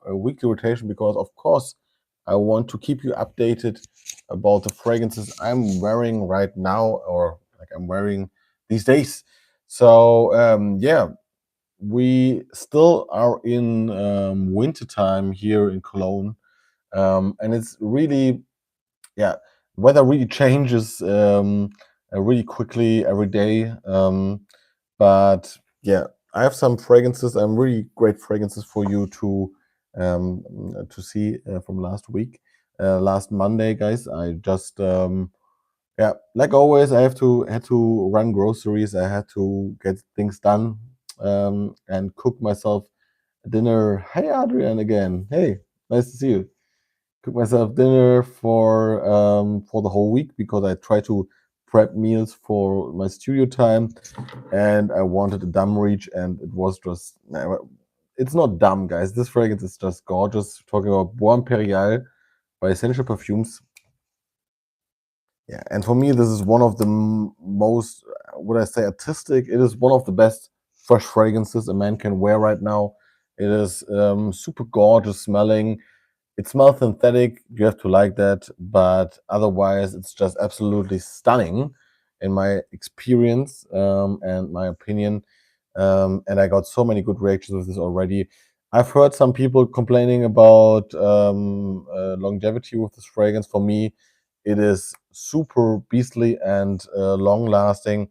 a weekly rotation because, of course, I want to keep you updated about the fragrances I'm wearing right now, or like I'm wearing these days. So yeah, we still are in winter time here in Cologne, and it's really, yeah, weather really changes really quickly every day. But yeah, I have some fragrances. I'm really great fragrances for you to see from last week, last Monday, guys. I just yeah, like always, I had to run groceries. I had to get things done and cook myself dinner. Hey, Adrian, again. Hey, nice to see you. Cook myself dinner for the whole week because I try to prep meals for my studio time, and I wanted a dumb reach, and it was just it's not dumb, guys. This fragrance is just gorgeous. Talking about Bois Imperial by Essential Perfumes. Yeah, and for me, this is one of the most, would I say, artistic. It is one of the best fresh fragrances a man can wear right now. It is super gorgeous smelling. It smells synthetic. You have to like that, but otherwise, it's just absolutely stunning, in my experience and my opinion. And I got so many good reactions with this already. I've heard some people complaining about longevity with this fragrance. For me, it is super beastly and long lasting.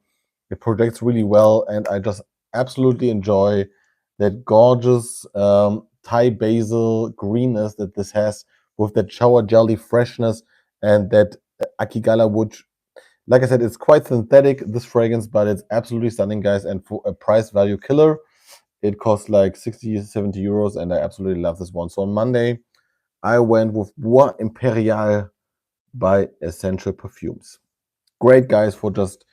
It projects really well, and I just absolutely enjoy that gorgeous Thai basil greenness that this has, with that shower jelly freshness and that Akigala wood. Like I said, it's quite synthetic, this fragrance, but it's absolutely stunning, guys. And for a price value killer, it costs like 60, 70 euros, and I absolutely love this one. So on Monday, I went with Bois Imperial by Essential Perfumes. Great, guys, for just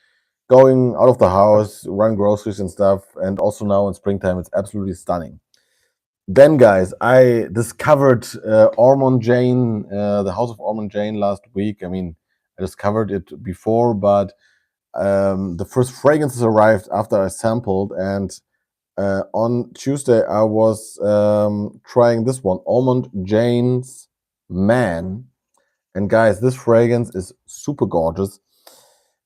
going out of the house, run groceries and stuff. And also now in springtime, it's absolutely stunning. Then, guys, I discovered Ormonde Jayne, the House of Ormonde Jayne last week. I mean, I discovered it before, but the first fragrances arrived after I sampled. And on Tuesday, I was trying this one, Ormonde Jayne's Man. And guys, this fragrance is super gorgeous.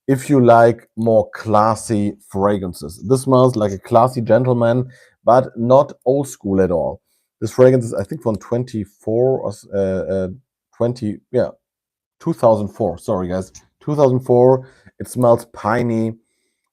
If you like more classy fragrances, this smells like a classy gentleman, but not old school at all. This fragrance is, I think, from 24 or 20, yeah, 2004. Sorry, guys, 2004. It smells piney.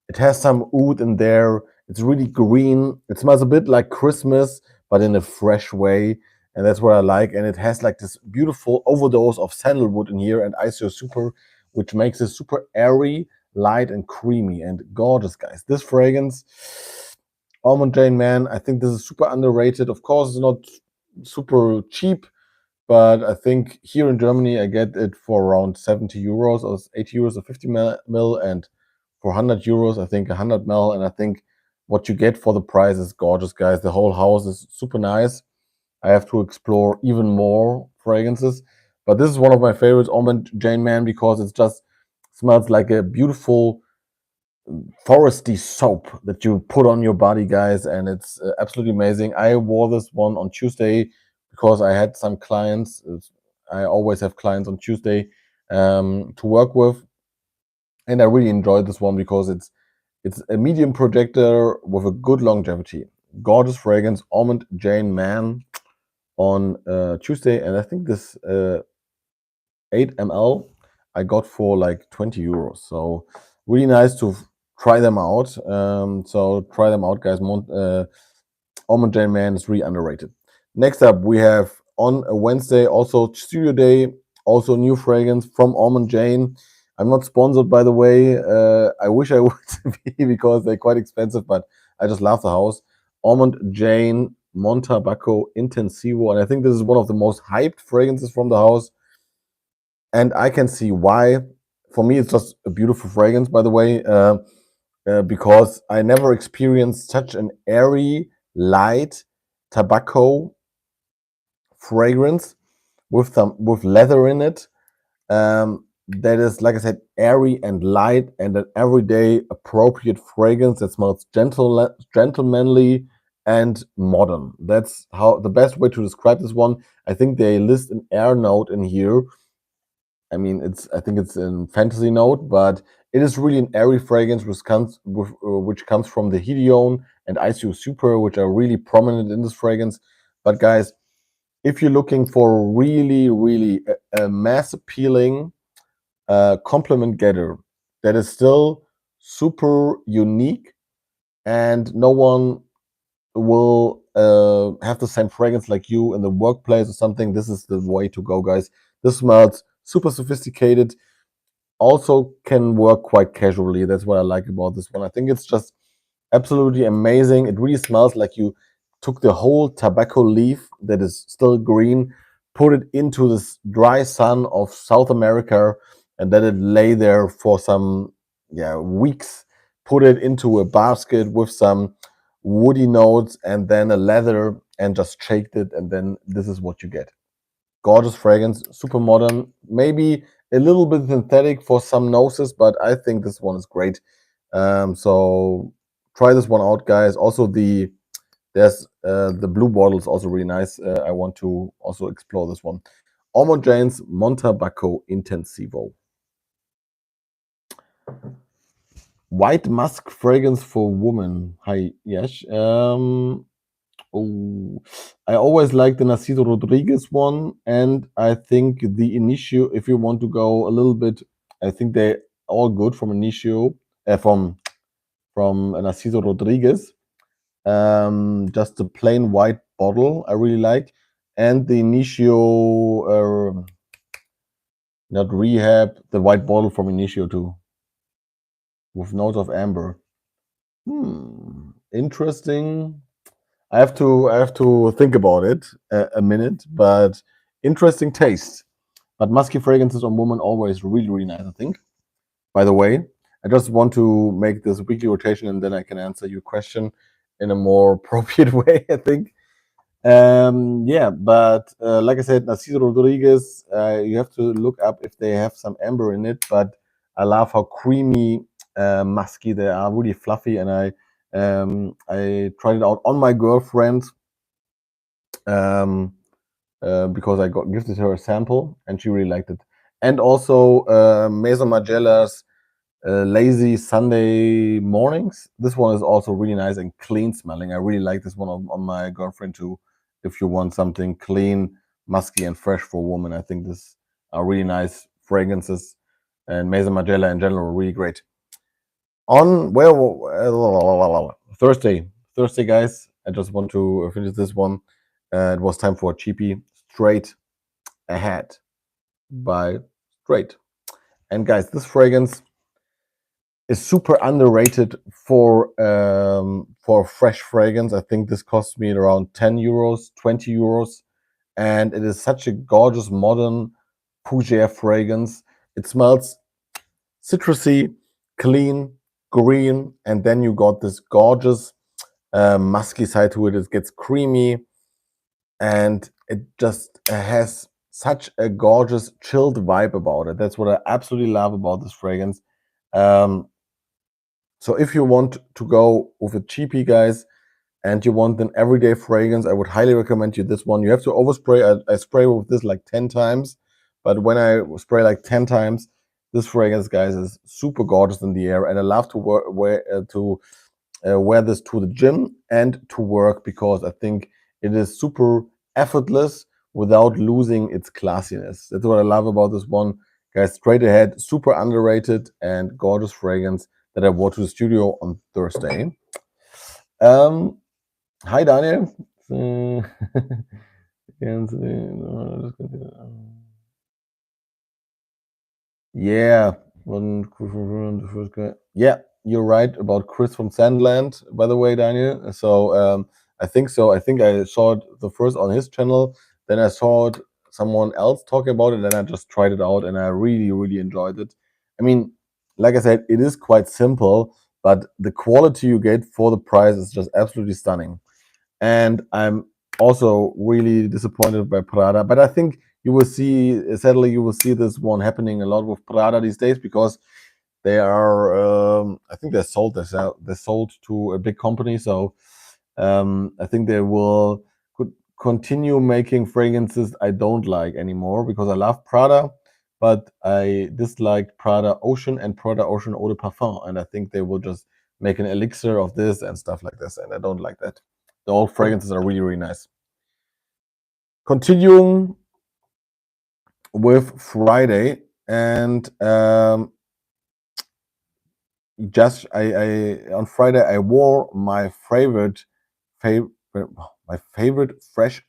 It has some oud in there. It's really green. It smells a bit like Christmas, but in a fresh way. And that's what I like. And it has like this beautiful overdose of sandalwood in here and ISO Super, which makes it super airy, light, and creamy and gorgeous, guys. This fragrance, Almond Jane Man, I think this is super underrated. Of course, it's not super cheap, but I think here in Germany, I get it for around 70 euros or 80 euros or 50 mil, and for 100 euros, I think 100 mil. And I think what you get for the price is gorgeous, guys. The whole house is super nice. I have to explore even more fragrances, but this is one of my favorites, Ormonde Jayne Man, because it just smells like a beautiful foresty soap that you put on your body, guys, and it's absolutely amazing. I wore this one on Tuesday because I had some clients. I always have clients on Tuesday to work with, and I really enjoyed this one because it's a medium projector with a good longevity. Gorgeous fragrance, Ormonde Jayne Man on Tuesday, and I think this 8 ml I got for like 20 euros. So really nice to try them out. So try them out, guys. Ormonde Jayne Man is really underrated. Next up, we have on a Wednesday also Studio Day, also new fragrance from Ormonde Jayne. I'm not sponsored, by the way. I wish I would be because they're quite expensive, but I just love the house. Ormonde Jayne Montabaco Intensivo, and I think this is one of the most hyped fragrances from the house, and I can see why. For me, it's just a beautiful fragrance, by the way, because I never experienced such an airy, light tobacco fragrance with leather in it. That is, like I said, airy and light, and an everyday appropriate fragrance that smells gentlemanly and modern. That's how the best way to describe this one. I think they list an air note in here. I think it's in fantasy note, but it is really an airy fragrance which comes from the Hideon and ICU Super, which are really prominent in this fragrance. But guys, if you're looking for really a mass appealing compliment getter that is still super unique and no one will have the same fragrance like you in the workplace or something, this is the way to go, guys. This smells super sophisticated, also can work quite casually. That's what I like about this one. I think it's just absolutely amazing. It really smells like you took the whole tobacco leaf that is still green, put it into this dry sun of South America, and let it lay there for some weeks. Put it into a basket with some woody notes and then a leather, and just shaked it, and then this is what you get. Gorgeous fragrance, super modern, maybe a little bit synthetic for some noses, but I think this one is great. So try this one out, guys. Also, the blue bottle is also really nice. I want to also explore this one. Ormonde Jayne's Montabaco Intensivo. White musk fragrance for women. Hi, yes. Oh, I always like the Narciso Rodriguez one, and I think the Initio. If you want to go a little bit, I think they're all good from Initio, from Narciso Rodriguez. Just a plain white bottle I really like, and the Initio, not Rehab, the white bottle from Initio too, with notes of amber. Interesting. I have to think about it a minute, but interesting taste. But musky fragrances on women always really nice, I think. By the way, I just want to make this weekly rotation, and then I can answer your question in a more appropriate way, I think. Yeah, but like I said, Narciso Rodriguez, you have to look up if they have some amber in it. But I love how creamy, musky they are, really fluffy, and I tried it out on my girlfriend um, because I got gifted her a sample, and she really liked it. And also Mesa Magella's Lazy Sunday Mornings. This one is also really nice and clean smelling. I really like this one on my girlfriend too. If you want something clean, musky, and fresh for a woman, I think this are really nice fragrances. And Mesa Magella in general are really great. On Thursday, guys. I just want to finish this one. It was time for a cheapie. Straight Ahead by Straight. And guys, this fragrance is super underrated for fresh fragrance. I think this cost me around 10 euros, 20 euros, and it is such a gorgeous modern fougere fragrance. It smells citrusy, clean, green, and then you got this gorgeous musky side to it. It gets creamy, and it just has such a gorgeous chilled vibe about it. That's what I absolutely love about this fragrance. Um, So if you want to go with a cheapie, guys, and you want an everyday fragrance, I would highly recommend you this one. You have to overspray. I spray with this like 10 times, but when I spray like 10 times, this fragrance, guys, is super gorgeous in the air, and I love to wear this to the gym and to work because I think it is super effortless without losing its classiness. That's what I love about this one, guys. Straight Ahead, super underrated and gorgeous fragrance that I wore to the studio on Thursday. Um, Hi, Daniel. Yeah, the first guy. Yeah, you're right about Chris from Sandland, by the way, Daniel. So I think so. I think I saw it the first on his channel. Then I saw it someone else talking about it. Then I just tried it out, and I really enjoyed it. I mean, like I said, it is quite simple, but the quality you get for the price is just absolutely stunning. And I'm also really disappointed by Prada. But I think you will see, sadly, you will see this one happening a lot with Prada these days because they are, I think they're sold. They're sold to a big company. So I think they will could continue making fragrances I don't like anymore because I love Prada, but I disliked Prada Ocean and Prada Ocean Eau de Parfum, and I think they will just make an elixir of this and stuff like this, and I don't like that. The old fragrances are really, really nice. Continuing with Friday, and just I on Friday I wore my favorite my favorite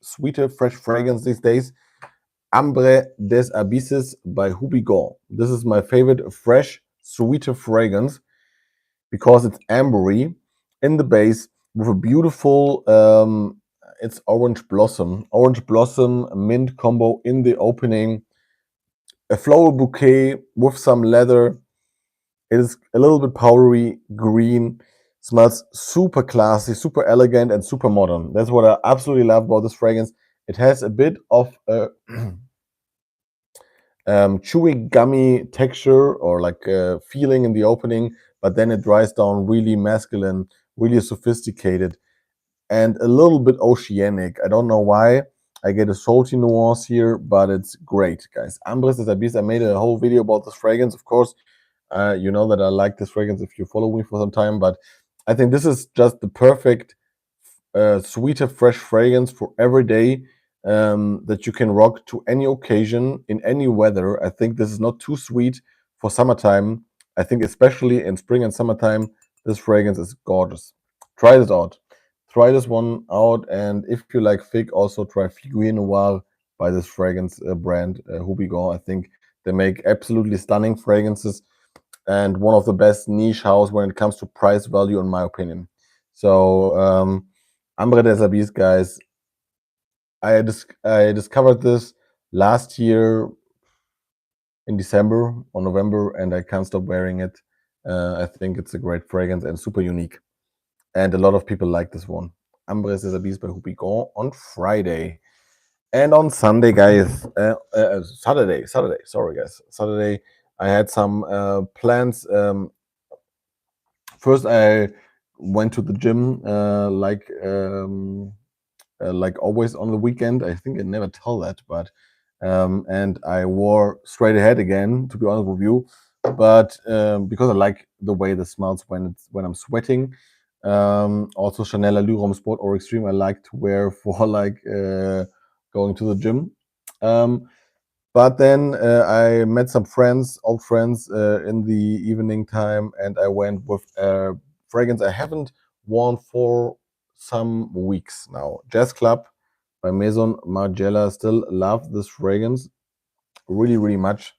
sweeter fresh fragrance these days, Ambre des Abysses by Hubigon. This is my favorite fresh sweeter fragrance because it's ambery in the base with a beautiful it's orange blossom mint combo in the opening, a floral bouquet with some leather. It is a little bit powdery green, smells super classy, super elegant, and super modern. That's what I absolutely love about this fragrance. It has a bit of a chewy, gummy texture or like feeling in the opening, but then it dries down really masculine, really sophisticated, and a little bit oceanic. I don't know why. I get a salty nuance here, but it's great, guys. Ambres des Abysses. I made a whole video about this fragrance. Of course, you know that I like this fragrance if you follow me for some time, but I think this is just the perfect sweeter, fresh fragrance for every day that you can rock to any occasion in any weather. I think this is not too sweet for summertime. I think especially in spring and summertime, this fragrance is gorgeous. Try this out. Try this one out, and if you like fig, also try Figuier Noir by this fragrance brand, Hubigon. I think they make absolutely stunning fragrances and one of the best niche house when it comes to price value, in my opinion. So, Ambre des Abysses, guys, I discovered this last year in December or November, and I can't stop wearing it. I think it's a great fragrance and super unique, and a lot of people like this one. Ambre des Abysses by Hubigon on Friday. And on Sunday, guys, Saturday, sorry, guys, Saturday, I had some plans. First, I went to the gym like always on the weekend. I think I never tell that, but and I wore straight ahead again. To be honest with you, but because I like the way this smells when I'm sweating. Also, Chanel Allure Sport or Extreme I like to wear for like going to the gym. Um, but then I met some friends, old friends, in the evening time, and I went with a fragrance I haven't worn for some weeks now. Jazz Club by Maison Margiela. Still love this fragrance really, really much.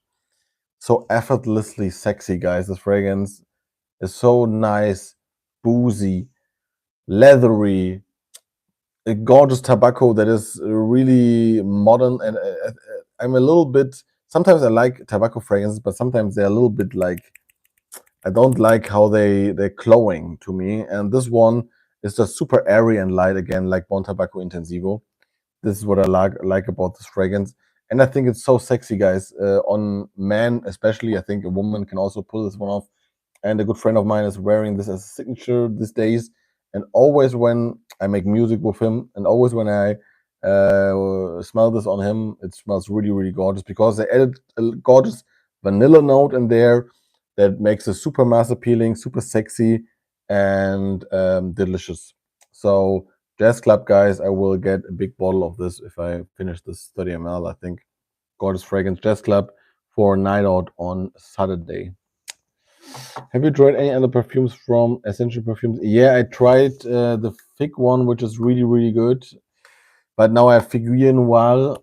So effortlessly sexy, guys. This fragrance is so nice, boozy, leathery, a gorgeous tobacco that is really modern. And I'm a little bit. Sometimes I like tobacco fragrances, but sometimes they're a little bit like I don't like how they're cloying to me. And this one is just super airy and light again, like Bon Tobacco Intensivo. This is what I like about this fragrance, and I think it's so sexy, guys. On men, especially, I think a woman can also pull this one off. And a good friend of mine is wearing this as a signature these days. And always when I make music with him, and always when I smell this on him, it smells really, really gorgeous because they added a gorgeous vanilla note in there that makes it super mass appealing, super sexy, and delicious. So, Jazz Club, guys, I will get a big bottle of this if I finish this 30 ml. I think gorgeous fragrance, Jazz Club for a night out on Saturday. Have you tried any other perfumes from Essential Perfumes? Yeah, I tried the Fig one, which is really, really good. But now I have Figuier Noir,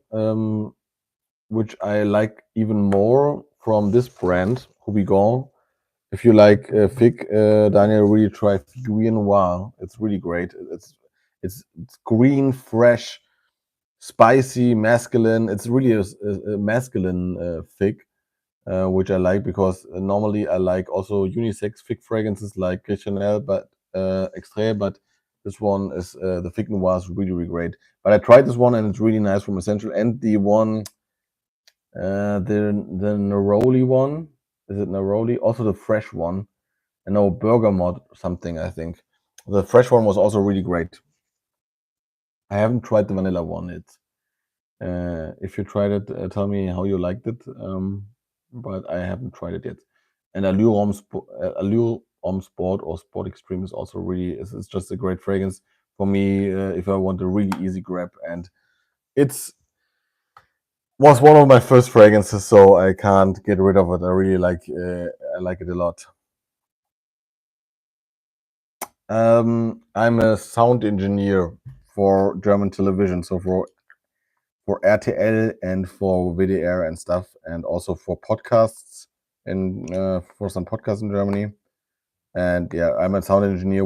which I like even more from this brand, Hubigon. If you like Fig, Daniel, really try Figuier Noir. It's really great. It's green, fresh, spicy, masculine. It's really a masculine Fig, which I like because normally I like also unisex fig fragrances like Chanel, but Extrait. But this one is the Fig Noir is really, really great. But I tried this one and it's really nice from Essential, and the one the Neroli one, is it Neroli? Also the fresh one. I know Bergamot something. I think the fresh one was also really great. I haven't tried the vanilla one. If you tried it, tell me how you liked it. But I haven't tried it yet. And Allure Homme Sport or Sport Extreme is also really it's just a great fragrance for me if I want a really easy grab. And it's was one of my first fragrances, so I can't get rid of it. I like it a lot. I'm a sound engineer for German television, so for RTL and for WDR and stuff, and also for podcasts and for some podcasts in Germany. And yeah, I'm a sound engineer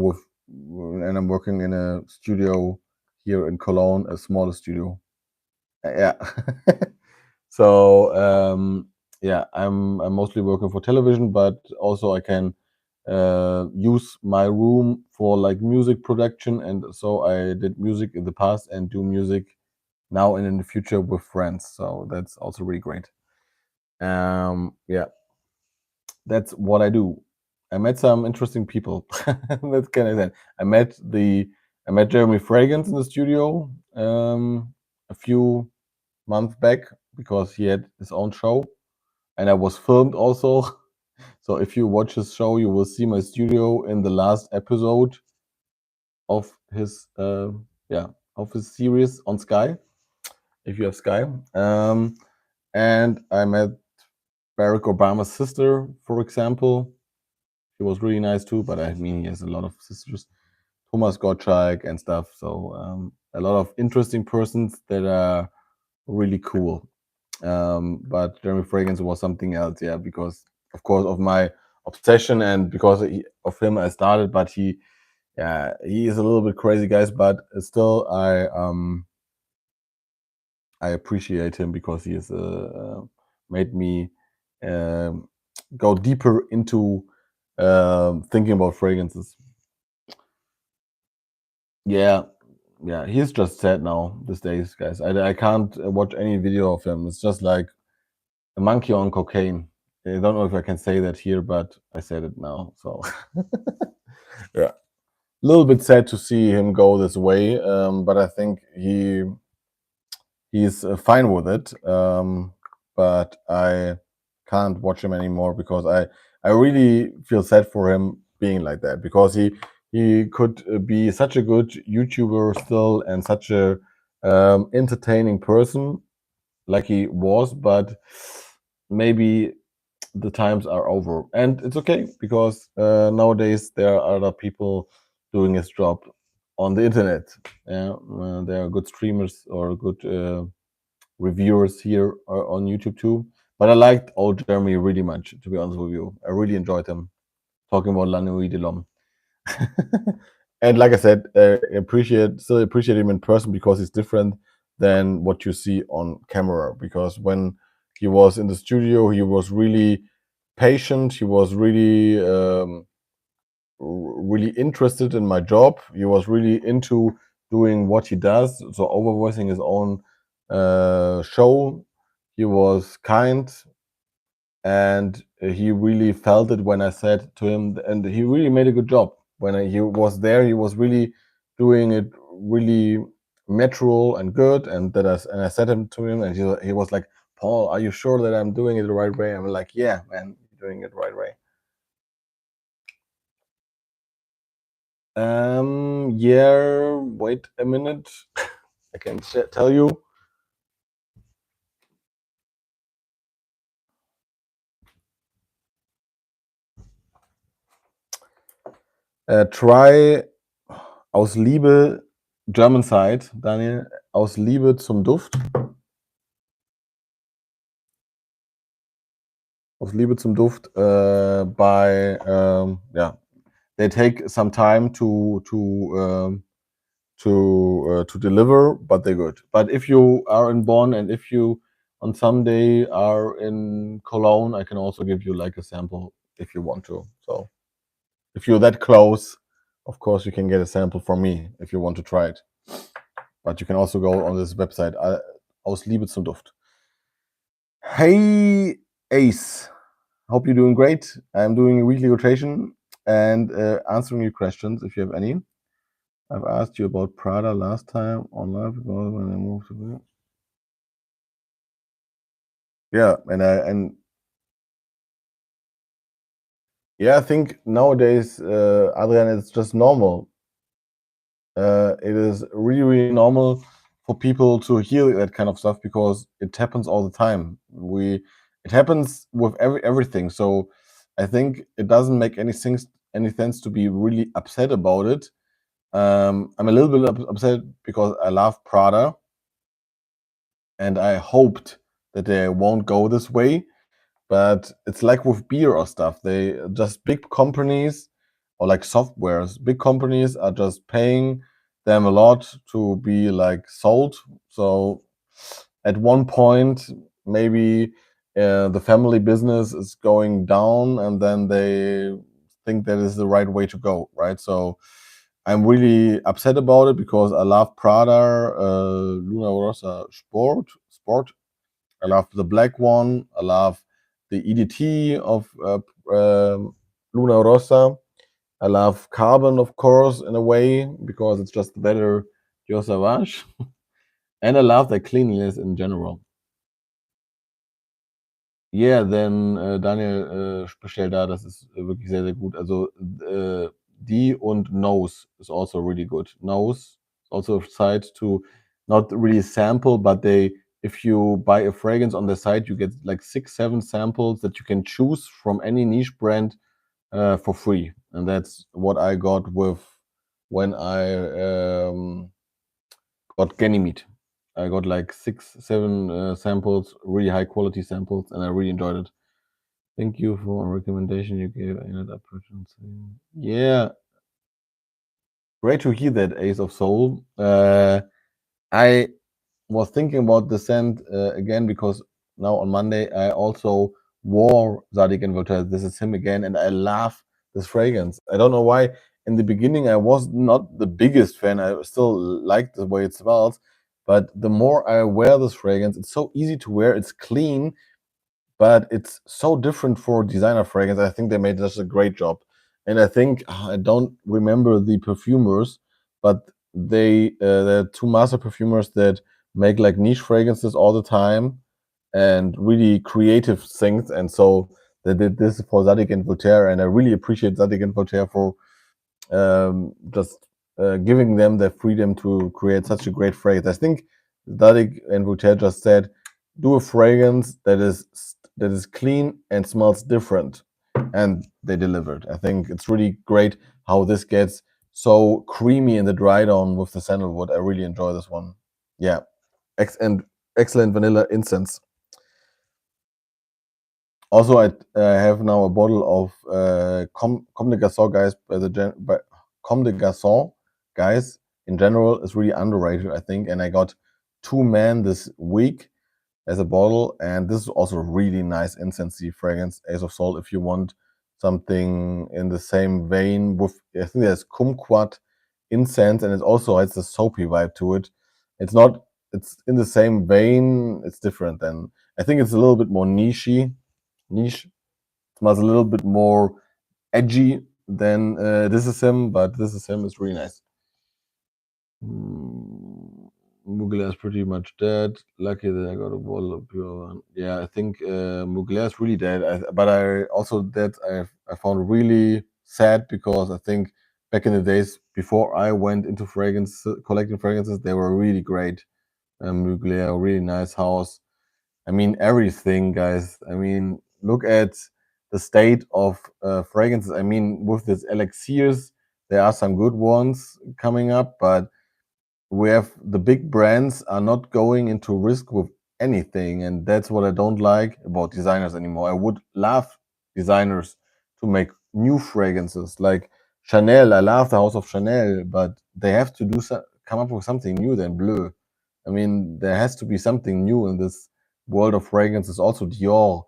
and I'm working in a studio here in Cologne, a smaller studio. Yeah. So yeah, I'm mostly working for television, but also I can use my room for like music production, and so I did music in the past and do music now and in the future with friends. So that's also really great. Yeah, that's what I do. I met some interesting people. That's kind of that. I met Jeremy Fragrance in the studio a few months back because he had his own show, and I was filmed also. So if you watch his show, you will see my studio in the last episode of his yeah of his series on Sky. If you have Sky, and I met Barack Obama's sister, for example. She was really nice too, but I mean, he has a lot of sisters, Thomas Gottschalk and stuff. So a lot of interesting persons that are really cool. But Jeremy Fragrance was something else, yeah, because of course of my obsession and because of him I started. But yeah, he is a little bit crazy, guys. But still, I appreciate him because he has made me um, go deeper into thinking about fragrances. Yeah, yeah, he's just sad now these days, guys. I can't watch any video of him. It's just like a monkey on cocaine. I don't know if I can say that here, but I said it now. So yeah, a little bit sad to see him go this way. But I think he's fine with it. But I can't watch him anymore because I really feel sad for him being like that because he could be such a good YouTuber still and such a entertaining person like he was, but maybe the times are over, and it's okay because nowadays there are other people doing his job on the internet. Yeah, there are good streamers or good reviewers here on YouTube too. But I liked old Jeremy really much, to be honest with you. I really enjoyed him talking about La Nuit de l'Homme. And like I said, still appreciate him in person because he's different than what you see on camera. Because when he was in the studio, he was really patient. He was really interested in my job. He was really into doing what he does. So overvoicing his own show. He was kind, and he really felt it when I said to him, and he really made a good job when he was there. He was really doing it really natural and good, and I said him to him, and he was like, "Paul, are you sure that I'm doing it the right way?" I'm like, "Yeah, man, you're doing it the right way." Yeah. Wait a minute. I can tell you. Try aus Liebe German side, Daniel. Aus Liebe zum Duft. Aus Liebe zum Duft by yeah, they take some time to deliver, but they're good. But if you are in Bonn and if you on some day are in Cologne, I can also give you like a sample if you want to. So if you're that close, of course you can get a sample from me if you want to try it. But you can also go on this website Aus Liebe zum Duft. Hey Ace, hope you're doing great. I'm doing a weekly rotation and answering your questions if you have any. I've asked you about Prada last time on live because when I moved to yeah, and yeah, I think nowadays, Adrian, it's just normal. It is really, really normal for people to hear that kind of stuff because it happens all the time. It happens with everything. So I think it doesn't make any sense to be really upset about it. I'm a little bit upset because I love Prada and I hoped that they won't go this way. But it's like with beer or stuff. They just big companies or like softwares, big companies are just paying them a lot to be like sold. So at one point, maybe the family business is going down, and then they think that is the right way to go, right? So I'm really upset about it because I love Prada, Luna Rossa Sport. I love the black one. I love the EDT of Luna Rossa. I love Carbon, of course, in a way because it's just better Dior Sauvage, and I love the cleanliness in general. Yeah, then Daniel bestellt da, das ist wirklich sehr, sehr gut. Also die und Nose is also really good. Nose is also a site to not really sample, but they if you buy a fragrance on the site, you get like 6, 7 samples that you can choose from any niche brand for free, and that's what I got with when I got Ganymede. I got like 6, 7 samples, really high quality samples, and I really enjoyed it. Thank you for a recommendation you gave. I ended up purchasing. Yeah, great to hear that, Ace of Soul. I was thinking about the scent again because now on Monday I also wore Zadig and Voltaire. This is him again, and I love this fragrance. I don't know why. In the beginning, I was not the biggest fan. I still like the way it smells, but the more I wear this fragrance, it's so easy to wear. It's clean, but it's so different for designer fragrance. I think they made just a great job. And I think I don't remember the perfumers, but they're two master perfumers that make like niche fragrances all the time and really creative things. And so they did this for Zadig and Voltaire, and I really appreciate Zadig and Voltaire for just giving them the freedom to create such a great fragrance. I think Zadig and Voltaire just said, do a fragrance that is clean and smells different, and they delivered. I think it's really great how this gets so creamy in the dry down with the sandalwood. I really enjoy this one. Yeah, and excellent vanilla incense. Also, I have now a bottle of Comme des Garçons, guys. By Comme des Garçons, guys, in general, is really underrated, I think. And I got 2 men this week as a bottle, and this is also a really nice incensey fragrance, Ace of Soul. If you want something in the same vein, with I think there's kumquat incense, and it also has a soapy vibe to it. It's not. It's in the same vein. It's different, and I think it's a little bit more niche. Smells a little bit more edgy than This Is Him, but This Is Him is really nice. Mugler is pretty much dead. Lucky that I got a bottle of pure one. Yeah, I think Mugler is really dead. But I also that I found really sad because I think back in the days before I went into fragrance collecting fragrances, they were really great. Mugler, really nice house. I mean, everything, guys. I mean, look at the state of fragrances. I mean, with this elixirs, there are some good ones coming up, but we have the big brands are not going into risk with anything, and that's what I don't like about designers anymore. I would love designers to make new fragrances like Chanel. I love the house of Chanel, but they have to come up with something new than Bleu. I mean, there has to be something new in this world of fragrances. Also, Dior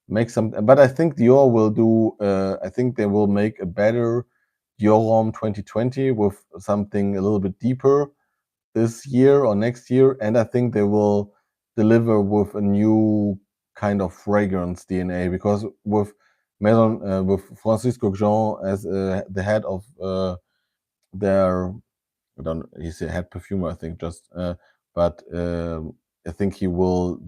make some, but I think Dior will do. I think they will make a better Dior Homme 2020 with something a little bit deeper this year or next year, and I think they will deliver with a new kind of fragrance DNA because with Francisco Jean as the head of their I don't. He's a head perfumer, I think. Just, but I think he will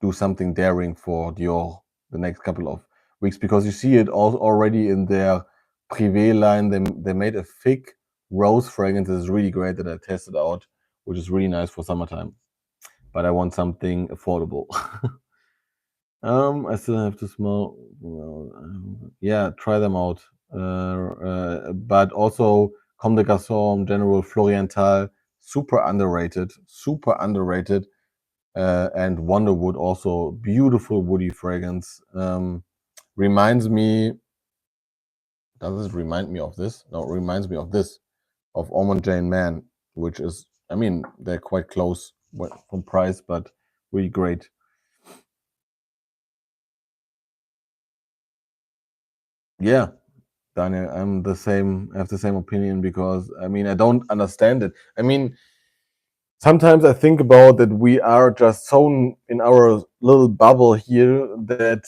do something daring for Dior the next couple of weeks because you see it all already in their Privé line. They made a fig rose fragrance that is really great that I tested out, which is really nice for summertime. But I want something affordable. I still have to smell. Well, yeah, try them out. But also Comme des Garçons, General Florienthal, super underrated, super underrated. And Wonderwood also beautiful woody fragrance. Reminds me. Does it remind me of this? No, it reminds me of this of Ormonde Jayne Man, which is. I mean, they're quite close from price, but really great. Yeah, Daniel, I'm the same. I have the same opinion because I mean I don't understand it. I mean, sometimes I think about that we are just so in our little bubble here that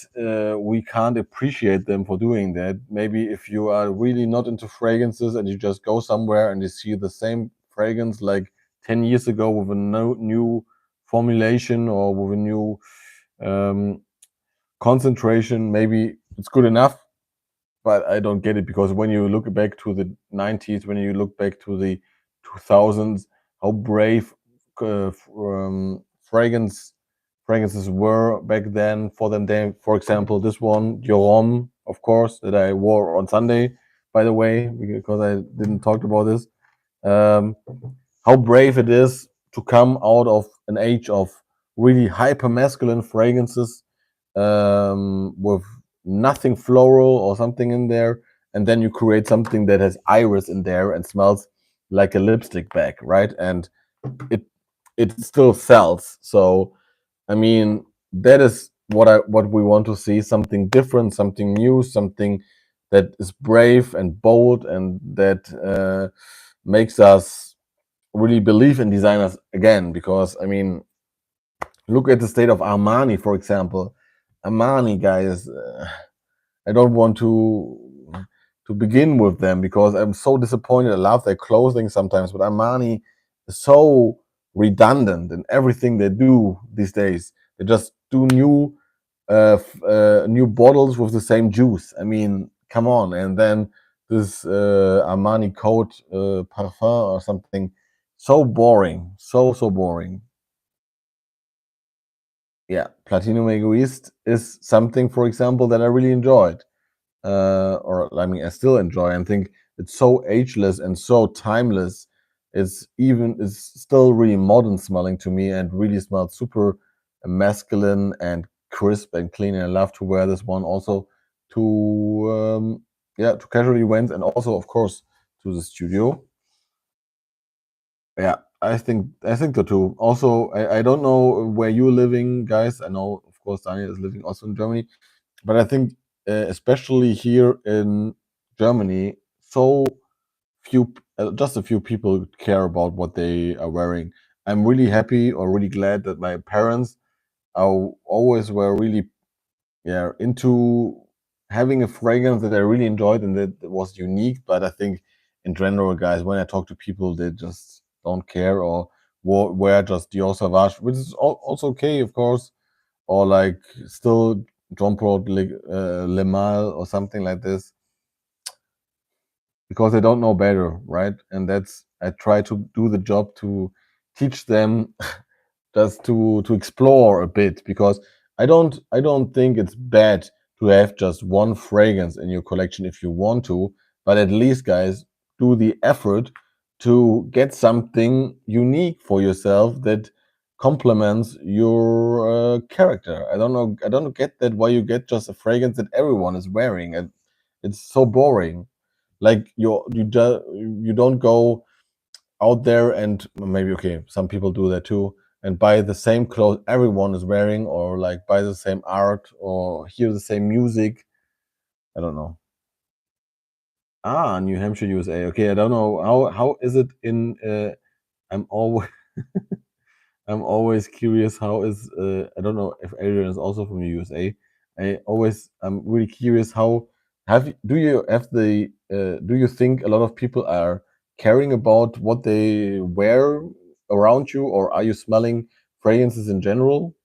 we can't appreciate them for doing that. Maybe if you are really not into fragrances and you just go somewhere and you see the same fragrance like 10 years ago with a new formulation or with a new um, concentration, maybe it's good enough, but I don't get it because when you look back to the 90s, when you look back to the 2000s, how brave fragrance fragrances were back then for them. They, for example, this one, Jorom, of course, that I wore on Sunday, by the way, because I didn't talk about this. Um, how brave it is to come out of an age of really hyper masculine fragrances with nothing floral or something in there, and then you create something that has iris in there and smells like a lipstick bag, right? And it it still sells. So I mean, that is what we want to see: something different, something new, something that is brave and bold, and that makes us really believe in designers again. Because I mean, look at the state of Armani, for example. Armani, guys, I don't want to begin with them because I'm so disappointed. I love their clothing sometimes, but Armani is so redundant in everything they do these days. They just do new bottles with the same juice. I mean, come on! And then this Armani coat parfum or something, so boring, so boring. Yeah, Platinum Egoist is something, for example, that I really enjoyed. Or I mean, I still enjoy and think it's so ageless and so timeless. It's still really modern smelling to me and really smells super masculine and crisp and clean. And I love to wear this one also to casual events and also of course to the studio. Yeah, I think so too. Also, I don't know where you're living, guys. I know, of course, Daniel is living also in Germany, but I think especially here in Germany, so just a few people care about what they are wearing. I'm really happy or really glad that my parents are always were really into having a fragrance that I really enjoyed and that was unique. But I think in general, guys, when I talk to people, they just don't care or wear just Dior Sauvage, which is also okay, of course, or like still Jean Paul Le Mal or something like this because they don't know better, right? And that's I try to do the job to teach them just to explore a bit because I don't think it's bad to have just one fragrance in your collection if you want to, but at least guys do the effort to get something unique for yourself that complements your character. I don't get that why you get just a fragrance that everyone is wearing and it's so boring. Like you don't go out there and maybe okay some people do that too and buy the same clothes everyone is wearing or like buy the same art or hear the same music. I don't know. New Hampshire, USA. Okay, I don't know how is it in I'm always I'm always curious how is I don't know if Adrian is also from the USA. I'm really curious how do you have the do you think a lot of people are caring about what they wear around you, or are you smelling fragrances in general?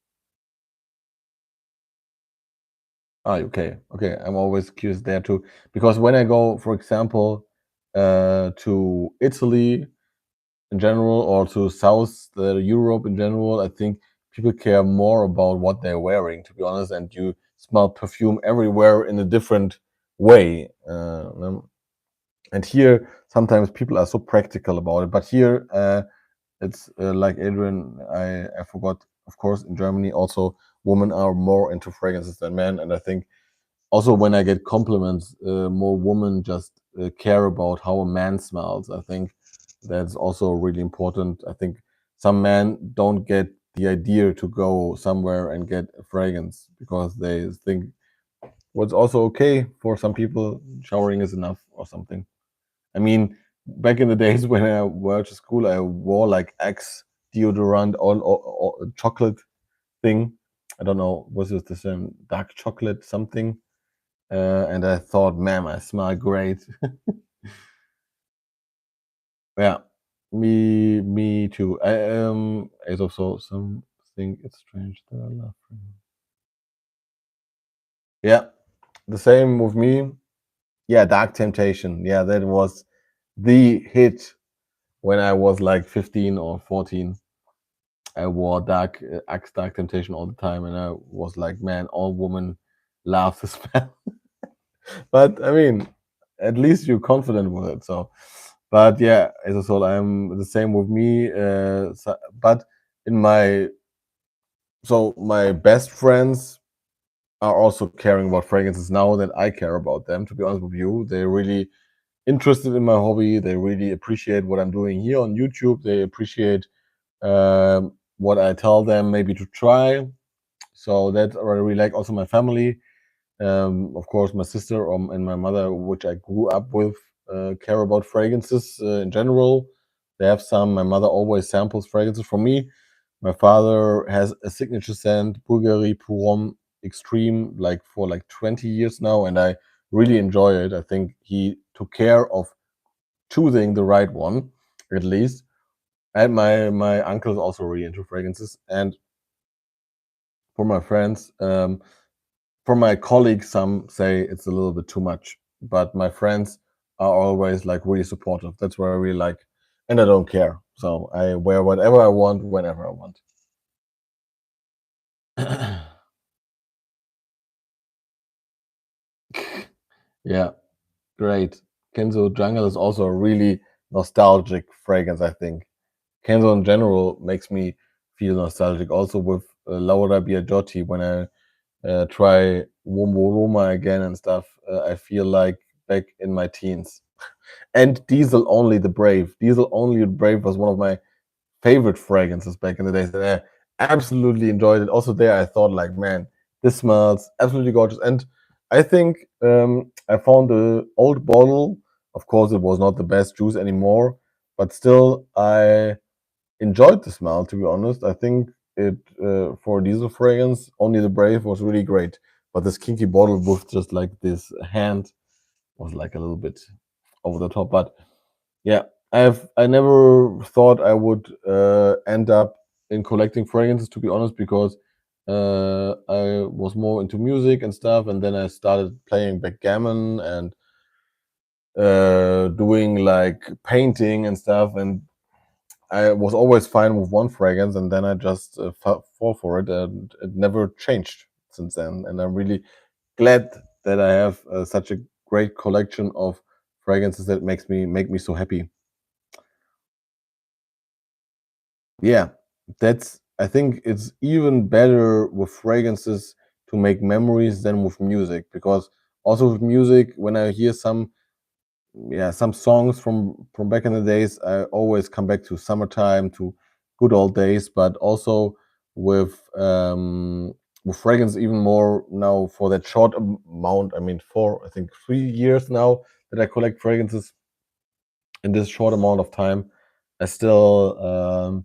Ah, okay, okay. I'm always curious there too, because when I go, for example, to Italy in general, or to South Europe in general, I think people care more about what they're wearing, to be honest. And you smell perfume everywhere in a different way. And here, sometimes people are so practical about it. But here, it's like Adrian, I forgot, of course, in Germany also, women are more into fragrances than men. And I think also when I get compliments, more women just care about how a man smells. I think that's also really important. I think some men don't get the idea to go somewhere and get a fragrance because they think what's also okay for some people, showering is enough or something. I mean, back in the days when I went to school, I wore like Axe deodorant, all chocolate thing. I don't know, was it the same dark chocolate something? And I thought, man, I smell great. Yeah, me too. It's also something. It's strange that I love. Yeah, the same with me. Yeah, Dark Temptation. Yeah, that was the hit when I was like 15 or 14. I wore Axe Dark Temptation all the time, and I was like, man, all women love the smell. But I mean, at least you're confident with it. So, but yeah, as I said, I'm the same with me. But in my my best friends are also caring about fragrances now that I care about them. To be honest with you, they're really interested in my hobby. They really appreciate what I'm doing here on YouTube. They appreciate what I tell them maybe to try. So that I really like. Also, my family. Of course, my sister and my mother, which I grew up with, care about fragrances in general. They have some. My mother always samples fragrances for me. My father has a signature scent, Bulgari Purom Extreme, like for like 20 years now, and I really enjoy it. I think he took care of choosing the right one, at least. And my uncle is also really into fragrances. And for my friends, for my colleagues, some say it's a little bit too much, but my friends are always like really supportive. That's where I really like, and I don't care. So I wear whatever I want, whenever I want. Yeah, great. Kenzo Jungle is also a really nostalgic fragrance, I think. Kenzo in general makes me feel nostalgic. Also with Laura Biagiotti, when I try Wombo Roma again and stuff, I feel like back in my teens. And Diesel Only the Brave. Diesel Only the Brave was one of my favorite fragrances back in the days, and I absolutely enjoyed it. Also, there I thought like, man, this smells absolutely gorgeous. And I think I found the old bottle. Of course, it was not the best juice anymore, but still, I enjoyed the smell. To be honest, I think it for a diesel fragrance, Only the Brave was really great. But this kinky bottle with just like this hand was like a little bit over the top. But yeah, I never thought I would end up in collecting fragrances, to be honest, because I was more into music and stuff, and then I started playing backgammon and doing like painting and stuff, and I was always fine with one fragrance, and then I just fall for it, and it never changed since then. And I'm really glad that I have such a great collection of fragrances that make me so happy. Yeah, that's I think it's even better with fragrances to make memories than with music, because also with music, when I hear some songs from back in the days, I always come back to summertime, to good old days. But also with with fragrance, even more now for that short amount. I mean, for I think 3 years now that I collect fragrances in this short amount of time, I still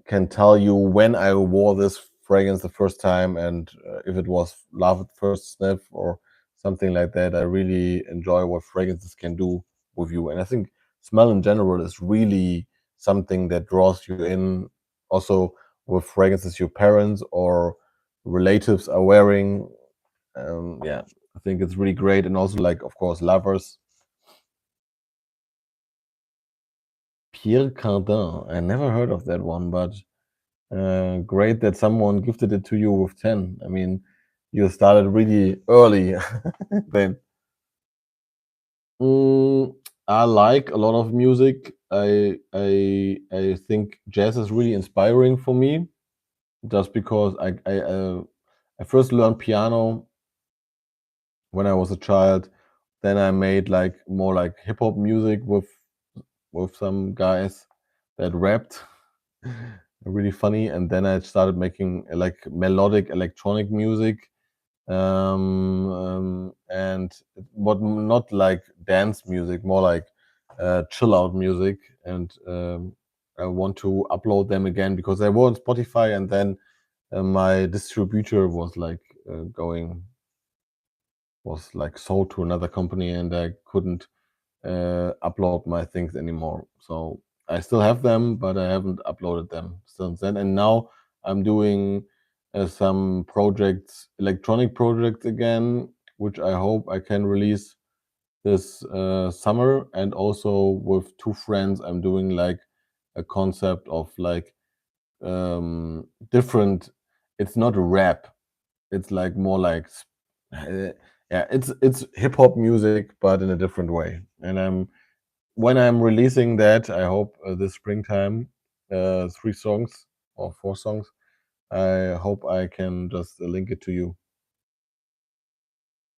can tell you when I wore this fragrance the first time, and if it was love at first sniff or something like that. I really enjoy what fragrances can do with you, and I think smell in general is really something that draws you in. Also, with fragrances your parents or relatives are wearing. Yeah, I think it's really great, and also like of course lovers. Pierre Cardin. I never heard of that one, but great that someone gifted it to you with 10. I mean, you started really early then. Mm, I like a lot of music. I think jazz is really inspiring for me, just because I first learned piano when I was a child. Then I made like more like hip hop music with some guys that rapped, really funny. And then I started making like melodic electronic music, and but not like dance music, more like chill out music. And I want to upload them again because they were on Spotify, and then my distributor was like sold to another company, and I couldn't upload my things anymore. So I still have them, but I haven't uploaded them since then. And now I'm doing some projects, electronic projects again, which I hope I can release this summer. And also with two friends, I'm doing like a concept of like different. It's not rap. It's like more like uh, yeah, it's hip hop music, but in a different way. And when I'm releasing that, I hope this springtime, 3 songs or 4 songs. I hope I can just link it to you.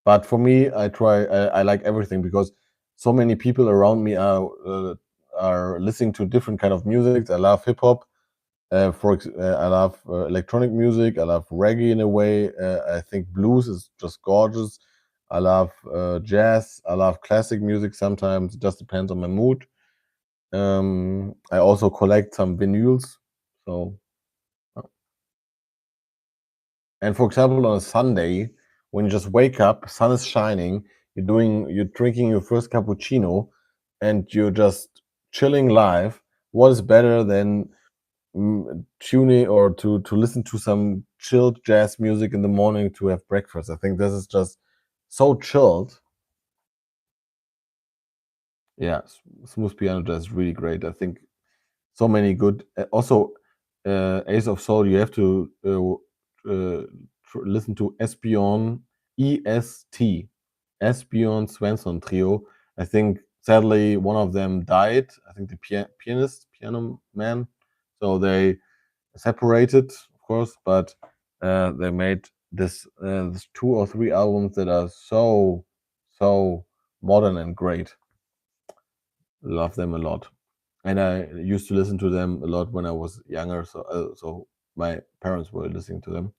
But for me, I like everything because so many people around me are listening to different kind of music. I love hip hop. I love electronic music. I love reggae in a way. I think blues is just gorgeous. I love jazz. I love classic music. Sometimes it just depends on my mood. I also collect some vinyls. So, and for example, on a Sunday, when you just wake up, sun is shining, you're drinking your first cappuccino, and you're just chilling live. What is better than tuning or to listen to some chilled jazz music in the morning to have breakfast? I think this is just so chilled. Yeah, smooth piano jazz is really great. I think so many good. Also, Ace of Soul. You have to listen to Espion EST, Espion Svensson Trio. I think sadly one of them died. I think the piano man. So they separated, of course, but they made this 2 or 3 albums that are so modern and great. Love them a lot. And I used to listen to them a lot when I was younger. So my parents were listening to them.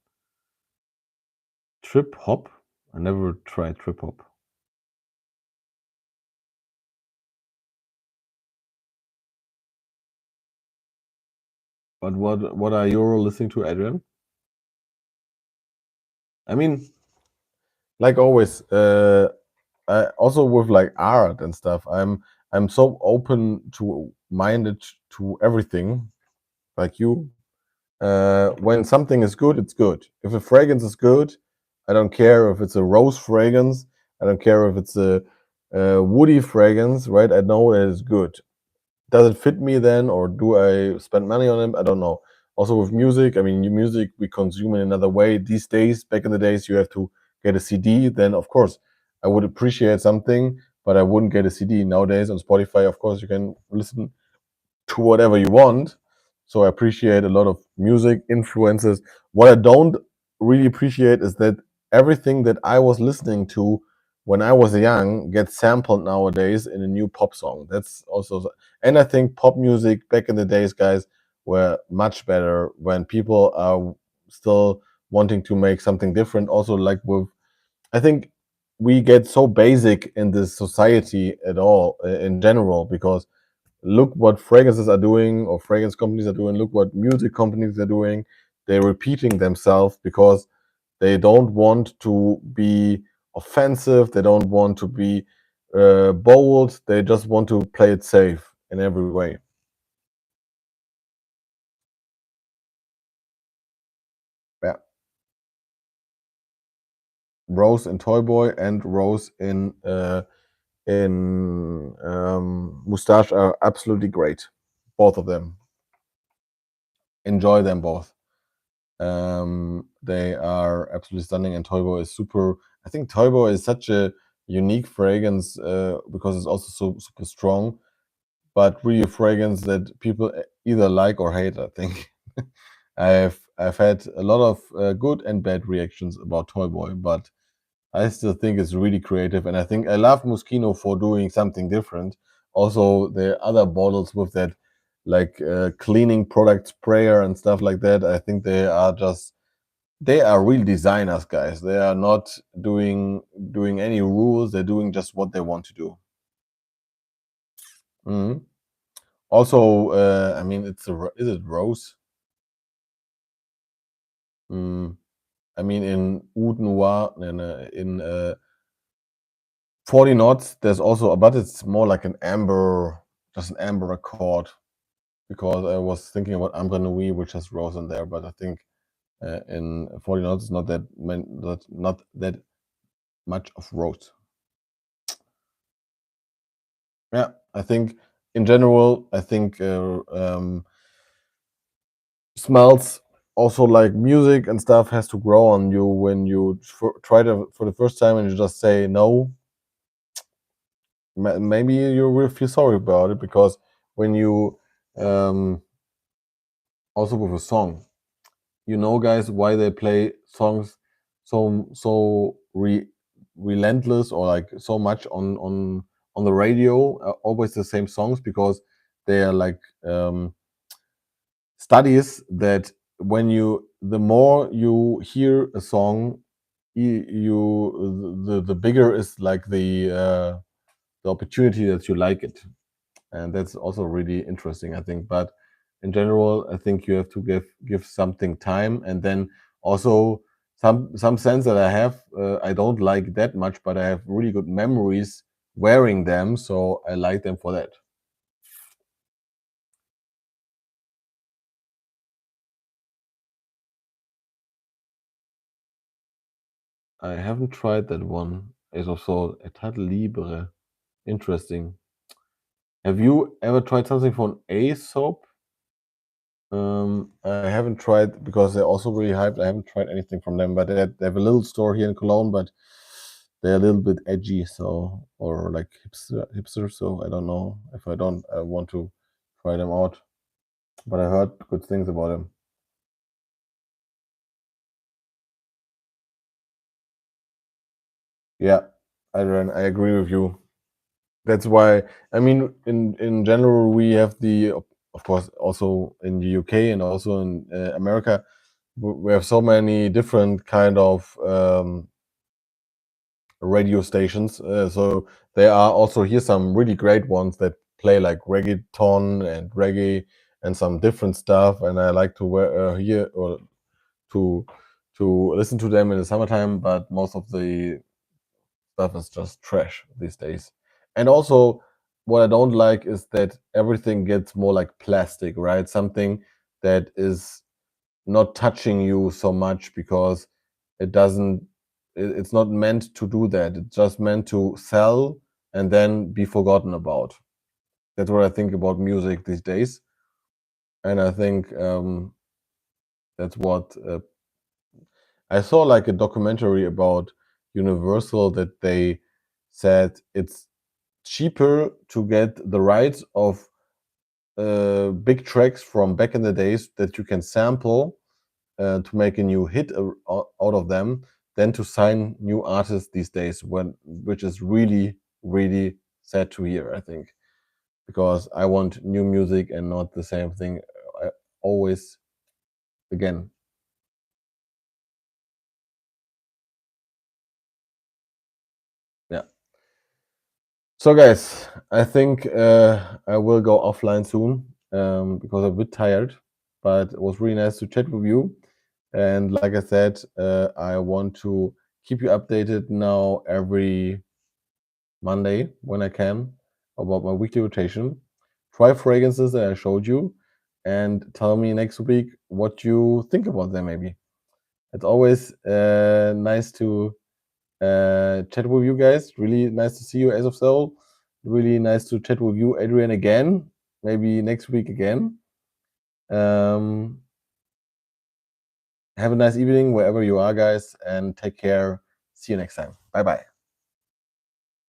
Trip hop. I never tried trip hop. But what are you listening to, Adrian? I mean, like always, I also with like art and stuff. I'm so open to minded to everything, like you. When something is good, it's good. If a fragrance is good, I don't care if it's a rose fragrance. I don't care if it's a woody fragrance, right? I know that it's good. Does it fit me then, or do I spend money on it? I don't know. Also with music, I mean, music we consume in another way these days. Back in the days, you have to get a CD. Then, of course, I would appreciate something, but I wouldn't get a CD. Nowadays on Spotify, of course, you can listen to whatever you want. So I appreciate a lot of music influences. What I don't really appreciate is that everything that I was listening to when I was young gets sampled nowadays in a new pop song. That's also, and I think pop music back in the days, guys, were much better when people are still wanting to make something different. Also, like with, I think we get so basic in this society at all in general because look what fragrances are doing or fragrance companies are doing, look what music companies are doing. They're repeating themselves because they don't want to be offensive, they don't want to be bold. They just want to play it safe in every way. Yeah, Rose in Toy Boy and Rose in Moustache are absolutely great. Both of them. Enjoy them both. They are absolutely stunning, and Toy Boy is super. I think Toy Boy is such a unique fragrance because it's also so super strong, but really a fragrance that people either like or hate. I think I've had a lot of good and bad reactions about Toy Boy, but I still think it's really creative, and I think I love Moschino for doing something different. Also, the other bottles with that, like cleaning product sprayer and stuff like that. I think they are real designers, guys. They are not doing any rules. They're doing just what they want to do. Mhm. Also, I mean, is it Rose? Mm, I mean, in Oud Noir, in 40 knots, there's also, but it's more like an amber, just an amber accord. Because I was thinking about Ambre Nuit, which has rose in there, but I think in 40 knots it's not that much of rose. Yeah, I think in general, I think smells also like music and stuff has to grow on you when you try to for the first time and you just say no. Maybe you will feel sorry about it because when you um, also with a song, you know, guys, why they play songs so relentless or like so much on the radio, always the same songs because they are like studies that when you the more you hear a song, the bigger is like the opportunity that you like it, and that's also really interesting, I think. But in general, I think you have to give something time, and then also some sense that I have. I don't like that much, but I have really good memories wearing them, so I like them for that. I haven't tried that one. It's also Etat Libre. Interesting. Have you ever tried something from A soap? I haven't tried because they're also really hyped. I haven't tried anything from them, but they have a little store here in Cologne, but they're a little bit edgy, so or like hipster. So I don't know if I want to try them out, but I heard good things about them. Yeah, I agree with you. That's why I mean, in general, we have of course also in the UK and also in America, we have so many different kind of radio stations. So there are also here some really great ones that play like reggaeton and reggae and some different stuff. And I like to hear or to listen to them in the summertime. But most of the stuff is just trash these days. And also, what I don't like is that everything gets more like plastic, right? Something that is not touching you so much because it doesn't it's not meant to do that. It's just meant to sell and then be forgotten about. That's what I think about music these days, and I think that's what I saw like a documentary about Universal that they said it's cheaper to get the rights of big tracks from back in the days that you can sample to make a new hit out of them than to sign new artists these days, which is really really sad to hear. I think because I want new music and not the same thing always again. Yeah. So guys, I think I will go offline soon because I'm a bit tired. But it was really nice to chat with you. And like I said, I want to keep you updated now every Monday when I can about my weekly rotation. Try fragrances that I showed you and tell me next week what you think about them maybe. It's always nice to chat with you guys. Really nice to see you as of so. Really nice to chat with you, Adrian, again. Maybe next week again. Have a nice evening wherever you are, guys, and take care. See you next time. Bye bye.